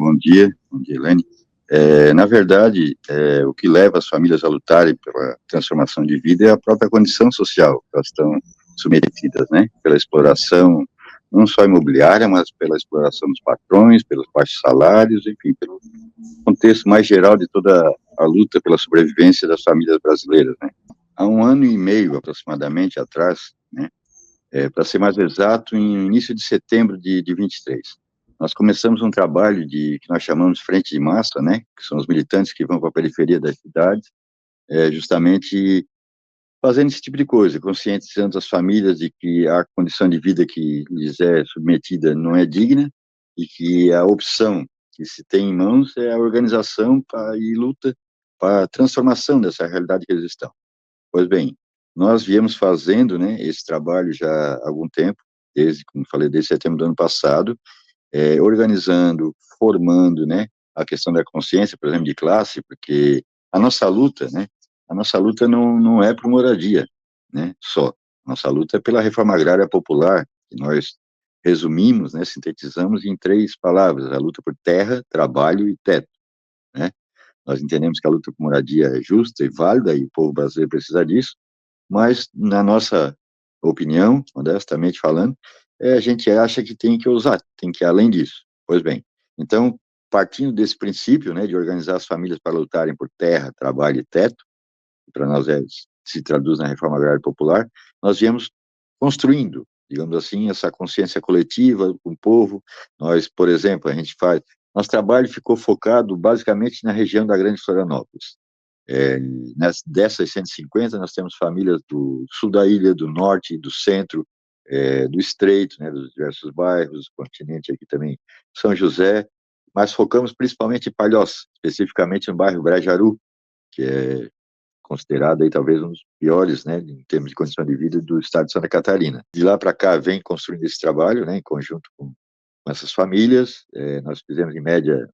bom dia, Elaine. Na verdade, o que leva as famílias a lutarem pela transformação de vida é a própria condição social que elas estão submetidas, né? Pela exploração, não só imobiliária, mas pela exploração dos patrões, pelos baixos salários, enfim, pelo contexto mais geral de toda a luta pela sobrevivência das famílias brasileiras, né? Há um ano e meio, aproximadamente, atrás, né? Para ser mais exato, em início de setembro de 23. Nós começamos um trabalho que nós chamamos de Frente de Massa, né, que são os militantes que vão para a periferia das cidades, justamente fazendo esse tipo de coisa, conscientizando as famílias de que a condição de vida que lhes é submetida não é digna e que a opção que se tem em mãos é a organização e luta para a transformação dessa realidade que eles estão. Pois bem, nós viemos fazendo, né, esse trabalho já há algum tempo, como falei, desde setembro do ano passado, organizando, formando, né, a questão da consciência, por exemplo, de classe, porque a nossa luta não é por moradia, né, só. Nossa luta é pela reforma agrária popular, que nós resumimos, né, sintetizamos em 3 palavras: a luta por terra, trabalho e teto, né. Nós entendemos que a luta por moradia é justa e válida, e o povo brasileiro precisa disso, mas, na nossa opinião, modestamente falando, a gente acha que tem que ousar, tem que ir além disso. Pois bem, então, partindo desse princípio, né, de organizar as famílias para lutarem por terra, trabalho e teto, que para nós se traduz na reforma agrária popular, nós viemos construindo, digamos assim, essa consciência coletiva com o povo. Nós, por exemplo, nosso trabalho ficou focado basicamente na região da Grande Florianópolis. Dessas 150, nós temos famílias do sul da ilha, do norte, do centro, do estreito, né, dos diversos bairros, do continente aqui também, São José, mas focamos principalmente em Palhoça, especificamente no bairro Grajaru, que é considerado aí talvez um dos piores, né, em termos de condição de vida do estado de Santa Catarina. De lá para cá vem construindo esse trabalho, né, em conjunto com essas famílias. Nós fizemos em média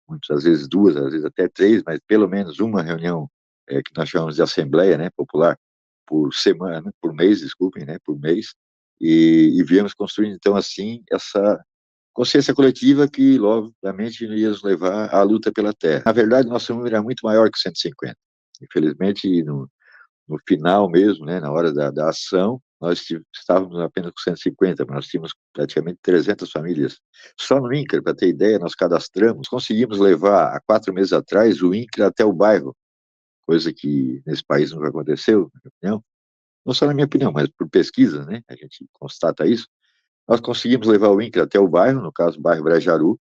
muitas vezes 2, às vezes até 3, mas pelo menos uma reunião que nós chamamos de assembleia, né, popular, por semana, por mês, desculpem, né, por mês, e viemos construindo então assim essa consciência coletiva que, obviamente, ia nos levar à luta pela terra. Na verdade, nosso número era muito maior que 150. Infelizmente, no final mesmo, né, na hora da ação, nós estávamos apenas com 150, mas nós tínhamos praticamente 300 famílias. Só no INCRA, para ter ideia, nós conseguimos levar, há 4 meses atrás, o INCRA até o bairro, coisa que nesse país nunca aconteceu, na minha opinião. Não só na minha opinião, mas por pesquisa, né, a gente constata isso. Nós conseguimos levar o INCRA até o bairro, no caso, o bairro Brejaru,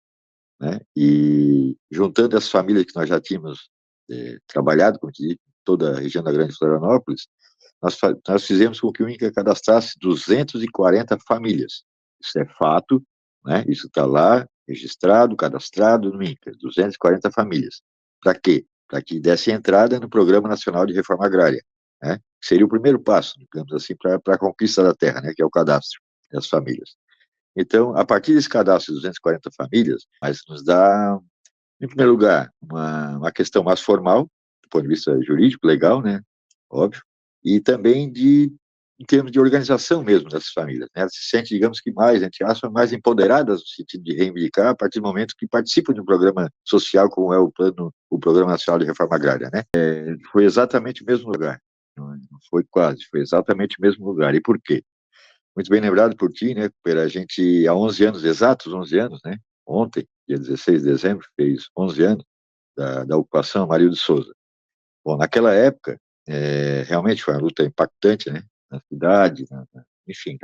né, e juntando as famílias que nós já tínhamos trabalhado, como te toda a região da Grande Florianópolis, nós fizemos com que o INCRA cadastrasse 240 famílias. Isso é fato, né? Isso está lá, registrado, cadastrado no INCRA, 240 famílias. Para quê? Para que desse entrada no Programa Nacional de Reforma Agrária, né? Seria o primeiro passo, digamos assim, para a conquista da terra, né? Que é o cadastro das famílias. Então, a partir desse cadastro de 240 famílias, mas nos dá, em primeiro lugar, uma questão mais formal, do ponto de vista jurídico, legal, né? Óbvio, e também em termos de organização mesmo dessas famílias, né? Elas se sentem, digamos que mais, entre aspas, mais empoderadas no sentido de reivindicar a partir do momento que participam de um programa social como é o Programa Nacional de Reforma Agrária, né? Foi exatamente o mesmo lugar, não foi quase, foi exatamente o mesmo lugar. E por quê? Muito bem lembrado por ti, né? A gente, há 11 anos, exatos 11 anos, né? Ontem, dia 16 de dezembro, fez 11 anos da ocupação Amarildo de Souza. Bom, naquela época, realmente foi uma luta impactante, né? Na cidade, enfim,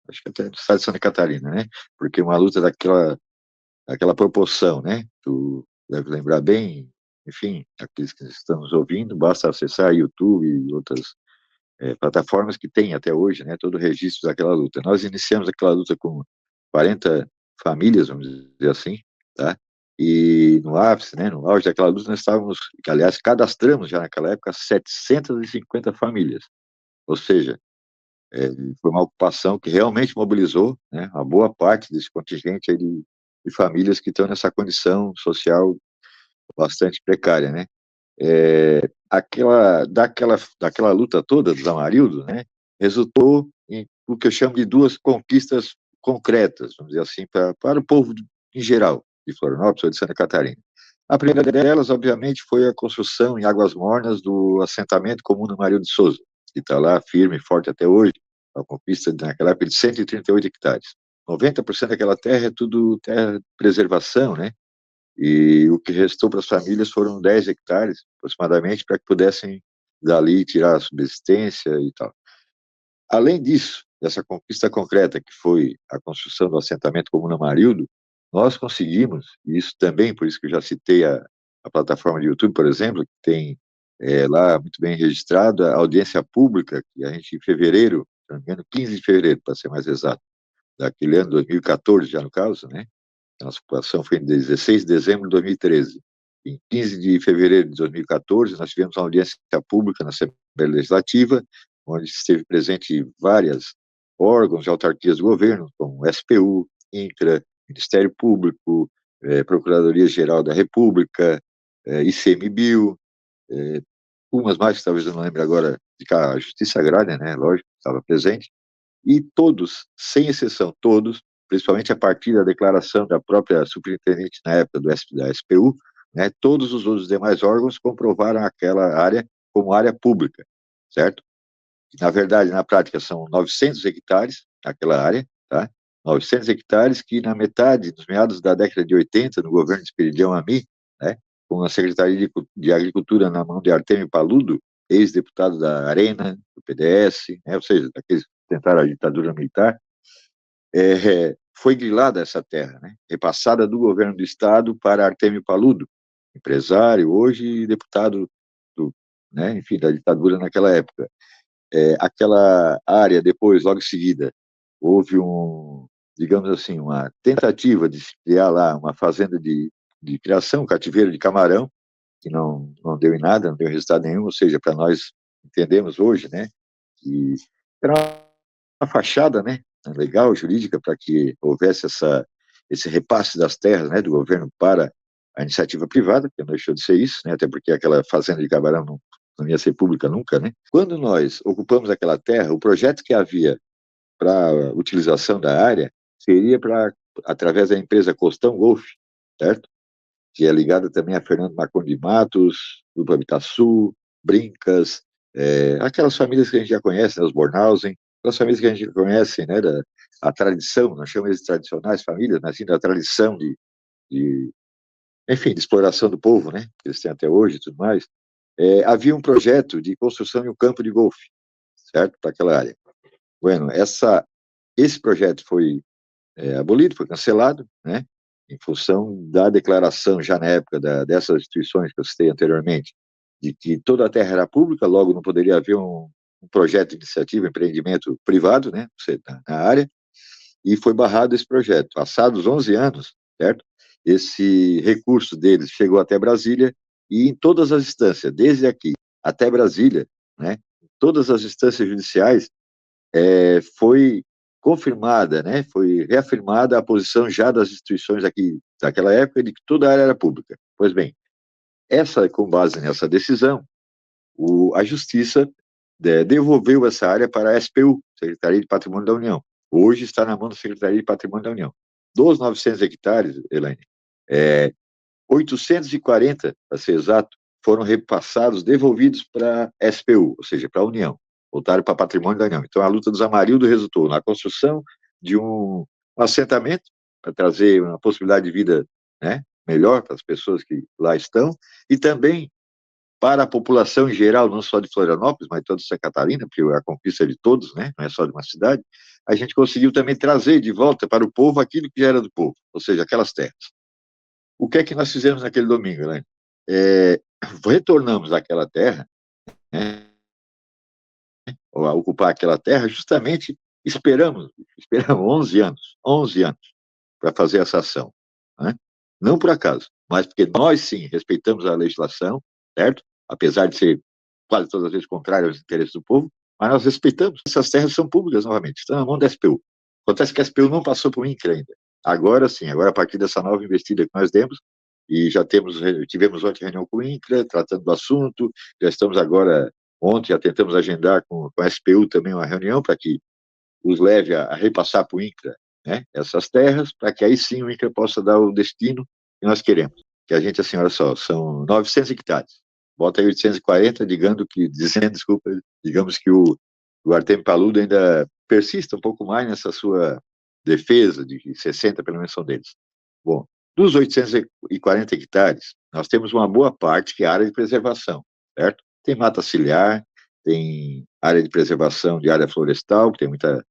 acho que até no estado de Santa Catarina, né? Porque uma luta daquela proporção, né? Tu deve lembrar bem, enfim, aqueles que estamos ouvindo, basta acessar YouTube e outras plataformas que tem até hoje, né? Todo o registro daquela luta. Nós iniciamos aquela luta com 40 famílias, vamos dizer assim, tá? E no ápice, né, no auge daquela luta, nós estávamos, que, aliás, cadastramos já naquela época 750 famílias. Ou seja, foi uma ocupação que realmente mobilizou, né, uma boa parte desse contingente aí de famílias que estão nessa condição social bastante precária, né? Daquela luta toda dos Amarildo, né, resultou em o que eu chamo de 2 conquistas concretas, vamos dizer assim, para o povo em geral. de Florianópolis ou de Santa Catarina. A primeira delas, obviamente, foi a construção em Águas Mornas do assentamento comum do Mario de Souza, que está lá firme e forte até hoje, a conquista naquela época de 138 hectares. 90% daquela terra é tudo terra de preservação, né? E o que restou para as famílias foram 10 hectares, aproximadamente, para que pudessem dali tirar a subsistência e tal. Além disso, dessa conquista concreta, que foi a construção do assentamento comum Amarildo, nós conseguimos, e isso também, por isso que eu já citei a plataforma de YouTube, por exemplo, que tem lá muito bem registrado a audiência pública, que a gente, em fevereiro, se não me engano, 15 de fevereiro, para ser mais exato, daquele ano, 2014, já no caso, né? A nossa ocupação foi em 16 de dezembro de 2013. Em 15 de fevereiro de 2014, nós tivemos uma audiência pública na Assembleia Legislativa, onde esteve presente vários órgãos de autarquias do governo, como SPU, INCRA, Ministério Público, Procuradoria-Geral da República, ICMBio, umas mais, que talvez eu não lembre agora, a Justiça Agrária, né, lógico, estava presente, e todos, sem exceção, todos, principalmente a partir da declaração da própria superintendente na época da SPU, né, todos os outros demais órgãos comprovaram aquela área como área pública, certo? Na verdade, na prática, são 900 hectares naquela área, tá? 900 hectares que, na metade, nos meados da década de 80, no governo de Esperidião Ami, né, com a Secretaria de Agricultura na mão de Artemio Paludo, ex-deputado da Arena, do PDS, né, ou seja, daqueles que tentaram a ditadura militar, foi grilada essa terra, né, repassada do governo do Estado para Artemio Paludo, empresário, hoje deputado, né, enfim, da ditadura naquela época. Aquela área depois, logo em seguida, houve digamos assim, uma tentativa de se criar lá uma fazenda de criação, um cativeiro de camarão, que não deu em nada, não deu resultado nenhum, ou seja, para nós entendemos hoje, né, que era uma fachada, né, legal, jurídica, para que houvesse esse repasse das terras, né, do governo para a iniciativa privada, que não deixou de ser isso, né, até porque aquela fazenda de camarão não ia ser pública nunca, né? Quando nós ocupamos aquela terra, o projeto que havia para utilização da área seria através da empresa Costão Golf, certo? Que é ligada também a Fernando Marcondes de Matos, Grupo Habitasul, Brincas, aquelas famílias que a gente já conhece, né, os Bornhausen, aquelas famílias que a gente conhece, né, a tradição, nós chamamos de tradicionais famílias, mas assim, da tradição enfim, de exploração do povo, né, que eles têm até hoje e tudo mais. Havia um projeto de construção de um campo de golfe, certo? Para aquela área. Bueno, esse projeto foi abolido, foi cancelado, né? Em função da declaração, já na época dessas instituições que eu citei anteriormente, de que toda a terra era pública, logo não poderia haver um projeto de iniciativa, empreendimento privado, né? Na área, e foi barrado esse projeto. Passados 11 anos, certo? Esse recurso deles chegou até Brasília e em todas as instâncias, desde aqui até Brasília, né? Todas as instâncias judiciais, foi confirmada, né? Foi reafirmada a posição já das instituições aqui daquela época de que toda a área era pública. Pois bem, com base nessa decisão, a Justiça devolveu essa área para a SPU, Secretaria de Patrimônio da União. Hoje está na mão da Secretaria de Patrimônio da União. Dos 900 hectares, Elaine, 840, para ser exato, foram repassados, devolvidos para a SPU, ou seja, para a União, voltaram para Patrimônio da União. Então, a luta dos Amarildo resultou na construção de um assentamento para trazer uma possibilidade de vida, né, melhor para as pessoas que lá estão, e também para a população em geral, não só de Florianópolis, mas toda Santa Catarina, porque a conquista é de todos, né, não é só de uma cidade, a gente conseguiu também trazer de volta para o povo aquilo que já era do povo, ou seja, aquelas terras. O que é que nós fizemos naquele domingo, né? Retornamos àquela terra, né, a ocupar aquela terra, justamente esperamos 11 anos para fazer essa ação, né? Não por acaso, mas porque nós sim respeitamos a legislação, certo? Apesar de ser quase todas as vezes contrário aos interesses do povo, mas nós respeitamos. Essas terras são públicas novamente, estão na mão da SPU. Acontece que a SPU não passou por INCRA ainda. Agora sim, agora a partir dessa nova investida que nós demos, e já tivemos ontem reunião com o INCRA, tratando do assunto, já estamos agora, ontem já tentamos agendar com a SPU também uma reunião para que os leve a repassar para o INCRA, né, essas terras, para que aí sim o INCRA possa dar o destino que nós queremos? Que a gente, assim, olha só, são 900 hectares. Bota aí 840, digamos que o Artem Paludo ainda persista um pouco mais nessa sua defesa de que 60 pelo menos são deles. Bom, dos 840 hectares, nós temos uma boa parte que é área de preservação, certo? Tem mata ciliar, tem área de preservação de área florestal, que tem muita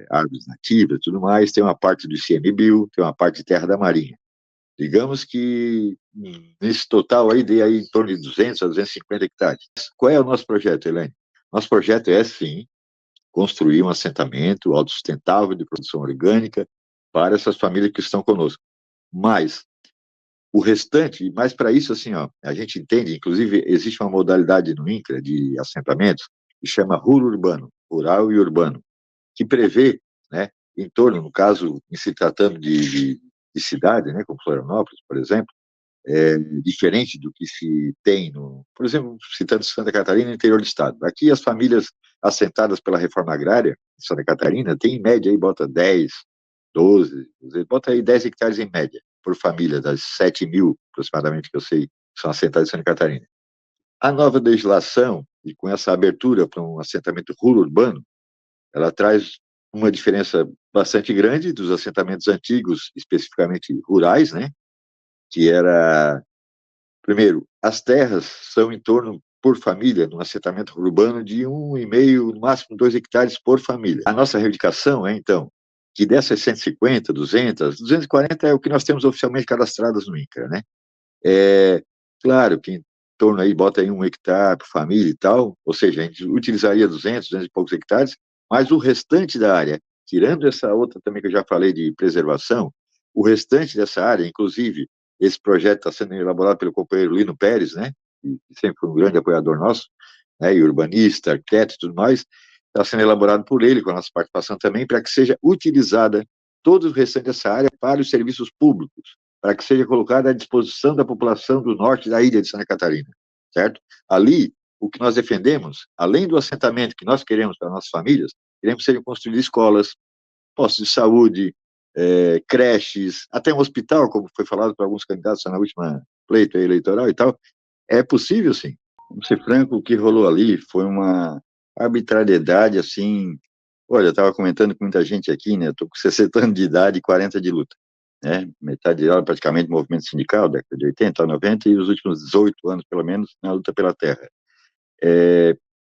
árvores nativas e tudo mais, tem uma parte do ICMBio, tem uma parte de terra da marinha. Digamos que nesse total aí dê aí em torno de 200 a 250 hectares. Qual é o nosso projeto, Elaine? Nosso projeto é, sim, construir um assentamento autossustentável de produção orgânica para essas famílias que estão conosco. Mas o restante, mas para isso, assim, ó, a gente entende, inclusive, existe uma modalidade no INCRA de assentamentos que chama urbano, rural e urbano, que prevê, né, em torno, no caso, em se tratando de cidade, né, como Florianópolis, por exemplo, diferente do que se tem, por exemplo, citando Santa Catarina, no interior do estado. Aqui as famílias assentadas pela reforma agrária de Santa Catarina têm, em média, aí, bota 10, 12, bota aí 10 hectares em média, por família, das 7 mil, aproximadamente, que eu sei, que são assentadas em Santa Catarina. A nova legislação, e com essa abertura para um assentamento rural urbano, ela traz uma diferença bastante grande dos assentamentos antigos, especificamente rurais, né? Que era, primeiro, as terras são em torno, por família, num assentamento urbano, de 1,5, no máximo 2 hectares por família. A nossa reivindicação é, então, que dessas 150, 200, 240 é o que nós temos oficialmente cadastradas no INCRA, né? É claro que em torno aí, bota aí 1 hectare por família e tal, ou seja, a gente utilizaria 200, 200 e poucos hectares, mas o restante da área, tirando essa outra também que eu já falei de preservação, o restante dessa área, inclusive, esse projeto está sendo elaborado pelo companheiro Lino Pérez, né, que sempre foi um grande apoiador nosso, né, e urbanista, arquiteto e tudo mais, está sendo elaborado por ele, com a nossa participação também, para que seja utilizada todo o restante dessa área para os serviços públicos, para que seja colocada à disposição da população do norte da ilha de Santa Catarina, certo? Ali, o que nós defendemos, além do assentamento que nós queremos para nossas famílias, queremos que sejam construídas escolas, postos de saúde, creches, até um hospital, como foi falado por alguns candidatos na última pleito eleitoral e tal. É possível, sim. Vamos ser franco, o que rolou ali foi uma arbitrariedade, assim. Olha, eu estava comentando com muita gente aqui, né? Eu estou com 60 anos de idade e 40 de luta, né? Metade dela praticamente movimento sindical, década de 80, 90, e os últimos 18 anos, pelo menos, na luta pela terra.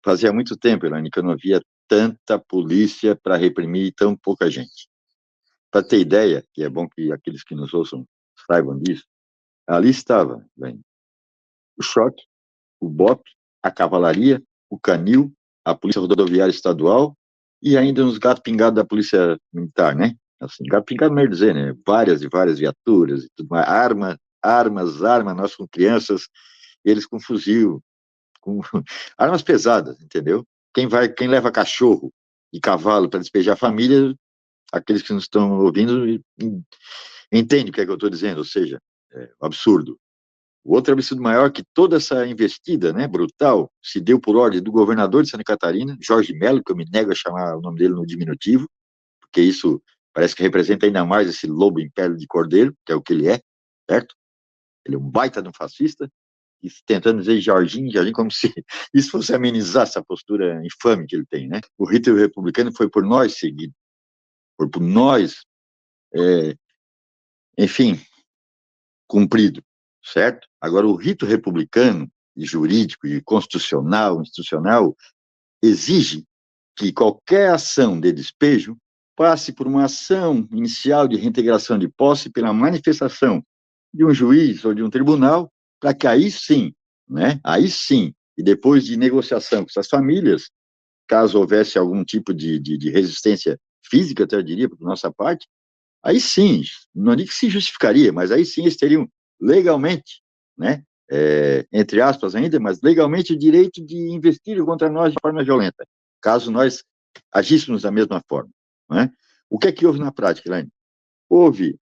Fazia muito tempo, Elaine, que eu não via tanta polícia para reprimir tão pouca gente. Para ter ideia, que é bom que aqueles que nos ouçam saibam disso, ali estava, bem, o choque, o BOP, a cavalaria, o canil, a polícia rodoviária estadual e ainda uns gatos pingados da polícia militar, né? Assim, gato pingado, melhor dizer, né? Várias e várias viaturas e tudo mais, armas, nós com crianças, eles com fuzil, com armas pesadas, entendeu? Quem leva cachorro e cavalo para despejar a família, aqueles que não estão ouvindo, entende o que é que eu estou dizendo, ou seja, é um absurdo. O outro absurdo maior é que toda essa investida, né, brutal, se deu por ordem do governador de Santa Catarina, Jorge Mello, que eu me nego a chamar o nome dele no diminutivo, porque isso parece que representa ainda mais esse lobo império de cordeiro, que é o que ele é, certo? Ele é um baita de um fascista, e tentando dizer Jorginho, como se isso fosse amenizar essa postura infame que ele tem, né? O rito republicano foi por nós seguido, foi por nós, enfim, cumprido, certo? Agora, o rito republicano, e jurídico, e constitucional, institucional, exige que qualquer ação de despejo passe por uma ação inicial de reintegração de posse pela manifestação de um juiz ou de um tribunal, para que aí sim, né? Aí sim, e depois de negociação com essas famílias, caso houvesse algum tipo de resistência física, até eu diria, por nossa parte, aí sim, não digo que se justificaria, mas aí sim eles teriam legalmente, né, entre aspas ainda, mas legalmente o direito de investir contra nós de forma violenta, caso nós agíssemos da mesma forma. Né? O que é que houve na prática, Elaine? Houve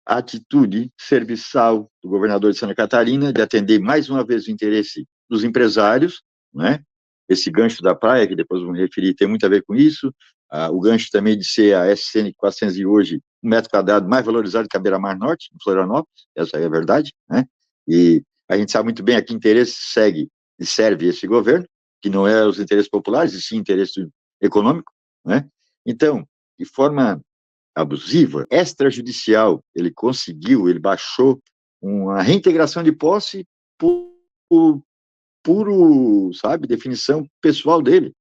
a atitude serviçal do governador de Santa Catarina de atender mais uma vez o interesse dos empresários, né? Esse gancho da praia, que depois vou me referir, tem muito a ver com isso, o gancho também de ser a SCN 400 de hoje um metro quadrado mais valorizado que a Beira-Mar Norte, em Florianópolis, essa é a verdade, né? E a gente sabe muito bem a que interesse segue e serve esse governo, que não é os interesses populares, e sim interesse econômico, né? Então, de forma abusiva, extrajudicial, ele baixou uma reintegração de posse por puro, sabe, definição pessoal dele.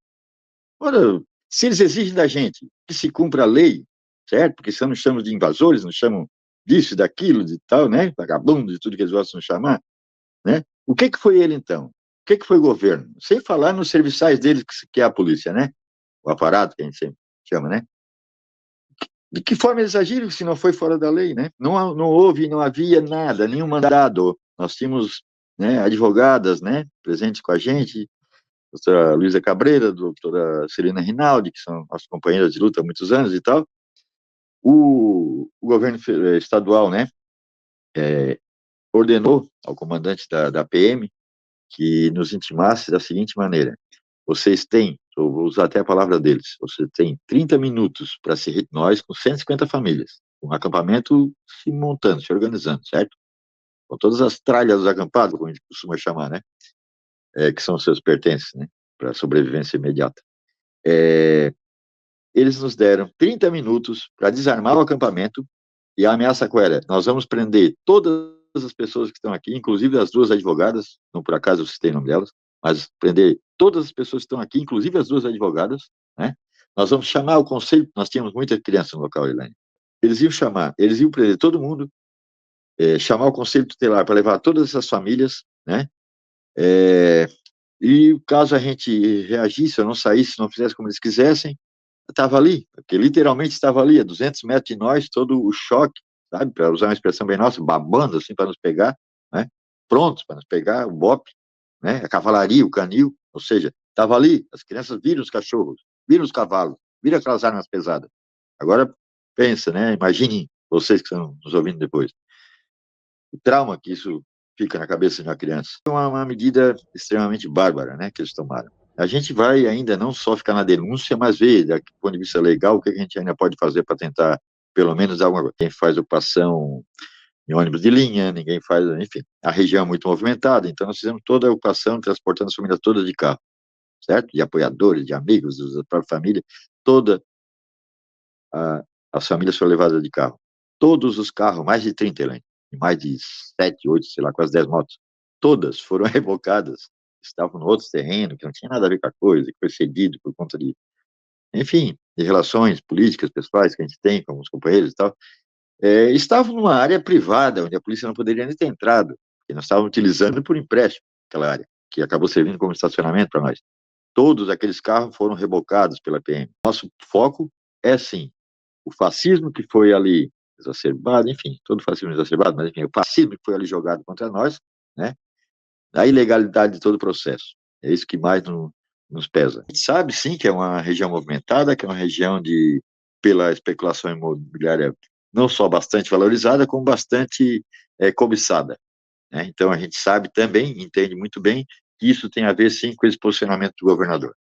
Ora, se eles exigem da gente que se cumpra a lei, certo? Porque senão nos chamam de invasores, nos chamam disso, daquilo, de tal, né? Vagabundo, de tudo que eles gostam de chamar, né? O que foi ele, então? O que foi o governo? Sem falar nos serviçais dele, que é a polícia, né? O aparato, que a gente sempre chama, né? De que forma eles agiram se não foi fora da lei, né? Não houve, não havia nada, nenhum mandado. Nós tínhamos, né, advogadas, né, presentes com a gente, a doutora Luísa Cabreira, a doutora Celina Rinaldi, que são nossas companheiras de luta há muitos anos e tal. O governo estadual, né, ordenou ao comandante da PM que nos intimasse da seguinte maneira: vocês têm, eu vou usar até a palavra deles, você tem 30 minutos para se nós com 150 famílias, um acampamento se montando, se organizando, certo? Com todas as tralhas dos acampados, como a gente costuma chamar, né? Que são os seus pertences, né? Para sobrevivência imediata. Eles nos deram 30 minutos para desarmar o acampamento e a ameaça qual era? Nós vamos prender todas as pessoas que estão aqui, inclusive as duas advogadas, não por acaso eu citei o nome delas, mas prender todas as pessoas que estão aqui, inclusive as duas advogadas, né? Nós vamos chamar o conselho, nós tínhamos muita criança no local, Elaine. Eles iam prender todo mundo, chamar o conselho tutelar para levar todas essas famílias, né? E caso a gente reagisse, ou não saísse, não fizesse como eles quisessem, estava ali, porque literalmente estava ali, a 200 metros de nós, todo o choque, sabe, para usar uma expressão bem nossa, babando assim para nos pegar, né? Prontos para nos pegar, o BOP, né? A cavalaria, o canil, ou seja, estava ali, as crianças viram os cachorros, viram os cavalos, viram aquelas armas pesadas. Agora pensa, né? Imaginem vocês que estão nos ouvindo depois. O trauma que isso fica na cabeça de uma criança. É uma medida extremamente bárbara, né, que eles tomaram. A gente vai ainda não só ficar na denúncia, mas ver, do ponto de vista legal, o que a gente ainda pode fazer para tentar, pelo menos, dar alguma coisa. Quem faz ocupação em ônibus de linha, ninguém faz, enfim. A região é muito movimentada, então nós fizemos toda a ocupação, transportando as famílias todas de carro, certo? De apoiadores, de amigos, da própria família, toda as famílias foram levadas de carro. Todos os carros, mais de 30, Elaine, mais de 7, 8, sei lá, quase 10 motos, todas foram revocadas, estavam no outro terreno, que não tinha nada a ver com a coisa, que foi cedido por conta de, enfim, de relações políticas, pessoais que a gente tem com os companheiros e tal, estavam numa área privada, onde a polícia não poderia nem ter entrado, porque nós estávamos utilizando por empréstimo aquela área, que acabou servindo como estacionamento para nós. Todos aqueles carros foram rebocados pela PM. Nosso foco é, sim, o fascismo que foi ali exacerbado, enfim, todo fascismo exacerbado, mas enfim, o fascismo que foi ali jogado contra nós, né? A ilegalidade de todo o processo. É isso que mais nos pesa. A gente sabe, sim, que é uma região movimentada, que é uma região pela especulação imobiliária, não só bastante valorizada, como bastante cobiçada, né? Então, a gente sabe também, entende muito bem, que isso tem a ver, sim, com esse posicionamento do governador.